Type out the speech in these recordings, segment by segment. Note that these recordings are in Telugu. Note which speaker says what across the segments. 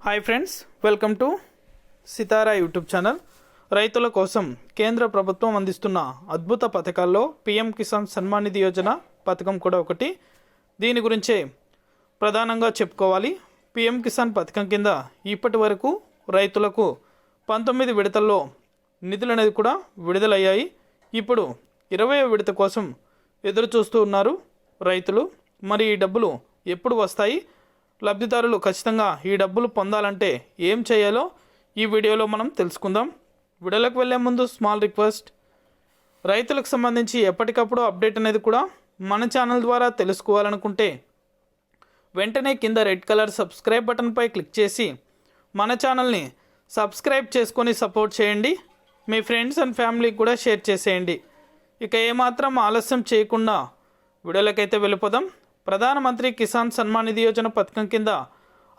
Speaker 1: Hi friends, welcome to Sitara YouTube channel. రైతుల కోసం కేంద్ర ప్రభుత్వం అందిస్తున్న అద్భుత పథకాల్లో పిఎం కిసాన్ సన్మాన్ నిధి యోజన పథకం కూడా ఒకటి. దీని గురించే ప్రధానంగా చెప్పుకోవాలి. పిఎం కిసాన్ పథకం కింద ఇప్పటి వరకు రైతులకు 19 విడతల్లో నిధులు అనేది కూడా విడుదలయ్యాయి. ఇప్పుడు 20వ విడత కోసం ఎదురు చూస్తూ ఉన్నారు రైతులు. మరి ఈ డబ్బులు ఎప్పుడు వస్తాయి, లబ్ధిదారులు ఖచ్చితంగా ఈ డబ్బులు పొందాలంటే ఏం చేయాలో ఈ వీడియోలో మనం తెలుసుకుందాం. వీడియోలోకి వెళ్ళే ముందు స్మాల్ రిక్వెస్ట్, రైతులకు సంబంధించి ఎప్పటికప్పుడు అప్డేట్ అనేది కూడా మన ఛానల్ ద్వారా తెలుసుకోవాలనుకుంటే వెంటనే కింద రెడ్ కలర్ సబ్స్క్రైబ్ బటన్పై క్లిక్ చేసి మన ఛానల్ని సబ్స్క్రైబ్ చేసుకొని సపోర్ట్ చేయండి. మీ ఫ్రెండ్స్ అండ్ ఫ్యామిలీకి కూడా షేర్ చేసేయండి. ఇక ఏమాత్రం ఆలస్యం చేయకుండా వీడియోలకైతే వెళ్ళిపోదాం. ప్రధానమంత్రి కిసాన్ సన్మాన్ నిధి యోజన పథకం కింద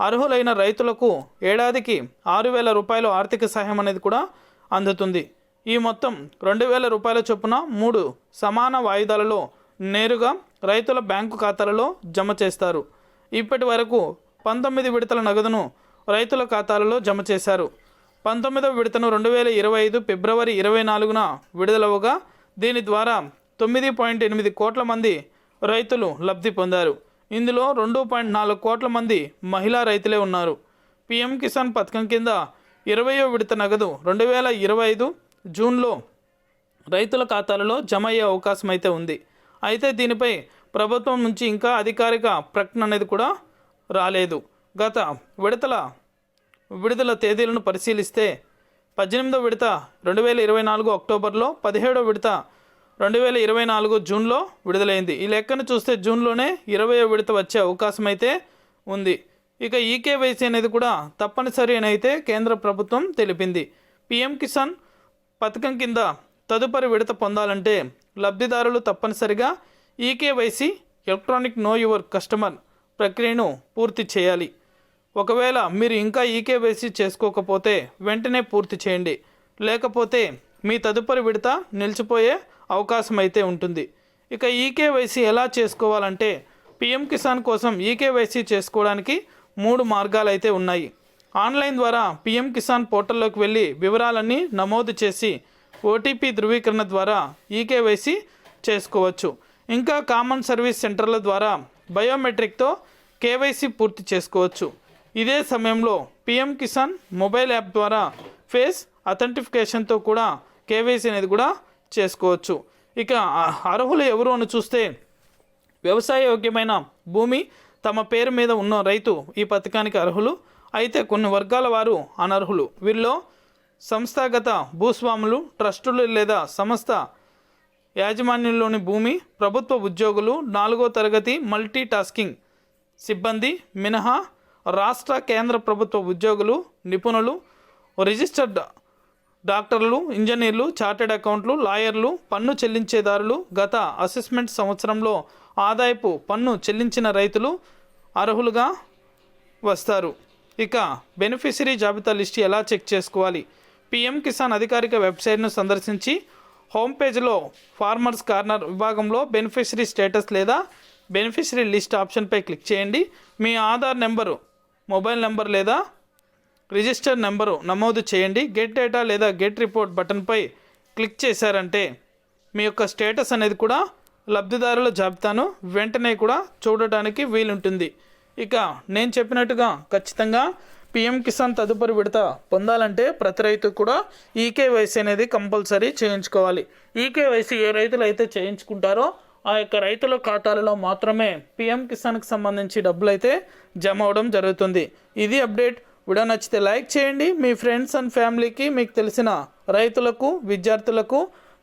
Speaker 1: అర్హులైన రైతులకు ఏడాదికి 6,000 రూపాయలు ఆర్థిక సహాయం అనేది కూడా అందుతుంది. ఈ మొత్తం 2,000 రూపాయల చొప్పున 3 సమాన వాయిదాలలో నేరుగా రైతుల బ్యాంకు ఖాతాలలో జమ చేస్తారు. ఇప్పటి వరకు 19 విడతల నగదును రైతుల ఖాతాలలో జమ చేశారు. 19వ విడతను 2025 ఫిబ్రవరి 24న విడుదలవగా దీని ద్వారా 9.8 కోట్ల మంది రైతులు లబ్ధి పొందారు. ఇందులో 2.4 కోట్ల మంది మహిళా రైతులే ఉన్నారు. పిఎం కిసాన్ పథకం కింద 20వ విడత నగదు 2025 జూన్లో రైతుల ఖాతాలలో జమ అయ్యే అవకాశం అయితే ఉంది. అయితే దీనిపై ప్రభుత్వం నుంచి ఇంకా అధికారిక ప్రకటన అనేది కూడా రాలేదు. గత విడుదల తేదీలను పరిశీలిస్తే 18వ విడత 2024 అక్టోబర్లో, 17వ విడత 2024 జూన్లో విడుదలైంది. ఈ లెక్కను చూస్తే జూన్లోనే 20వ విడత వచ్చే అవకాశం అయితే ఉంది. ఇక ఈకేవైసీ అనేది కూడా తప్పనిసరి అని అయితే కేంద్ర ప్రభుత్వం తెలిపింది. పిఎం కిసాన్ పథకం కింద తదుపరి విడత పొందాలంటే లబ్ధిదారులు తప్పనిసరిగా eKYC electronic know your customer ప్రక్రియను పూర్తి చేయాలి. ఒకవేళ మీరు ఇంకా ఈకేవైసీ చేసుకోకపోతే వెంటనే పూర్తి చేయండి, లేకపోతే మీ తదుపరి విడత నిలిచిపోయే అవకాశం అయితే ఉంటుంది. ఇక ఈకేవైసీ ఎలా చేసుకోవాలంటే పిఎం కిసాన్ కోసం ఈకేవైసీ చేసుకోవడానికి 3 మార్గాలు అయితే ఉన్నాయి. ఆన్లైన్ ద్వారా పిఎం కిసాన్ పోర్టల్లోకి వెళ్ళి వివరాలన్నీ నమోదు చేసి ఓటీపీ ధృవీకరణ ద్వారా ఈకేవైసీ చేసుకోవచ్చు. ఇంకా కామన్ సర్వీస్ సెంటర్ల ద్వారా బయోమెట్రిక్తో కేవైసీ పూర్తి చేసుకోవచ్చు. ఇదే సమయంలో పిఎం కిసాన్ మొబైల్ యాప్ ద్వారా ఫేస్ అథెంటిఫికేషన్తో కూడా కేవైసీ అనేది కూడా చేసుకోవచ్చు. ఇక అర్హులు ఎవరు అని చూస్తే వ్యవసాయ యోగ్యమైన భూమి తమ పేరు మీద ఉన్న రైతు ఈ పథకానికి అర్హులు. అయితే కొన్ని వర్గాల వారు అనర్హులు. వీరిలో సంస్థాగత భూస్వాములు, ట్రస్టులు లేదా సంస్థ యాజమాన్యంలోని భూమి, ప్రభుత్వ ఉద్యోగులు, 4వ తరగతి మల్టీ టాస్కింగ్ సిబ్బంది మినహా రాష్ట్ర కేంద్ర ప్రభుత్వ ఉద్యోగులు, నిపుణులు, రిజిస్టర్డ్ డాక్టర్లు, ఇంజనీర్లు, చార్టెడ్ అకౌంట్లు, లాయర్లు, పన్ను చెల్లించేదారులు, గత అసెస్మెంట్ సంవత్సరంలో ఆదాయపు పన్ను చెల్లించిన రైతులు అర్హులుగా వస్తారు. ఇక బెనిఫిషరీ జాబితా లిస్ట్ ఎలా చెక్ చేసుకోవాలి? పిఎం కిసాన్ అధికారిక వెబ్సైట్ను సందర్శించి హోమ్ పేజ్లో ఫార్మర్స్ కార్నర్ విభాగంలో బెనిఫిషరీ స్టేటస్ లేదా బెనిఫిషరీ లిస్ట్ ఆప్షన్పై క్లిక్ చేయండి. మీ ఆధార్ నెంబరు, మొబైల్ నెంబర్ లేదా రిజిస్టర్ నెంబరు నమోదు చేయండి. గెట్ డేటా లేదా గెట్ రిపోర్ట్ బటన్పై క్లిక్ చేశారంటే మీ యొక్క స్టేటస్ అనేది కూడా లబ్ధిదారుల జాబితాను వెంటనే కూడా చూడటానికి వీలుంటుంది. ఇక నేను చెప్పినట్టుగా ఖచ్చితంగా పిఎం కిసాన్ తదుపరి విడత పొందాలంటే ప్రతి రైతు కూడా ఈకేవైసీ అనేది కంపల్సరీ చేయించుకోవాలి. ఈకేవైసీ ఏ రైతులు అయితే చేయించుకుంటారో ఆ యొక్క రైతుల ఖాతాలలో మాత్రమే పిఎం కిసాన్కి సంబంధించి డబ్బులు అయితే జమ అవడం జరుగుతుంది. ఇది అప్డేట్. వీడియో నచ్చితే లైక్ చేయండి. మీ ఫ్రెండ్స్ అండ్ ఫ్యామిలీకి, మీకు తెలిసిన రైతులకు, విద్యార్థులకు,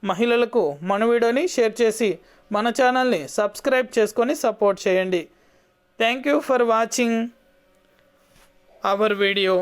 Speaker 1: మహిళలకు మన వీడియోని షేర్ చేసి మన ఛానల్ని సబ్స్క్రైబ్ చేసుకొని సపోర్ట్ చేయండి. Thank you for watching our video.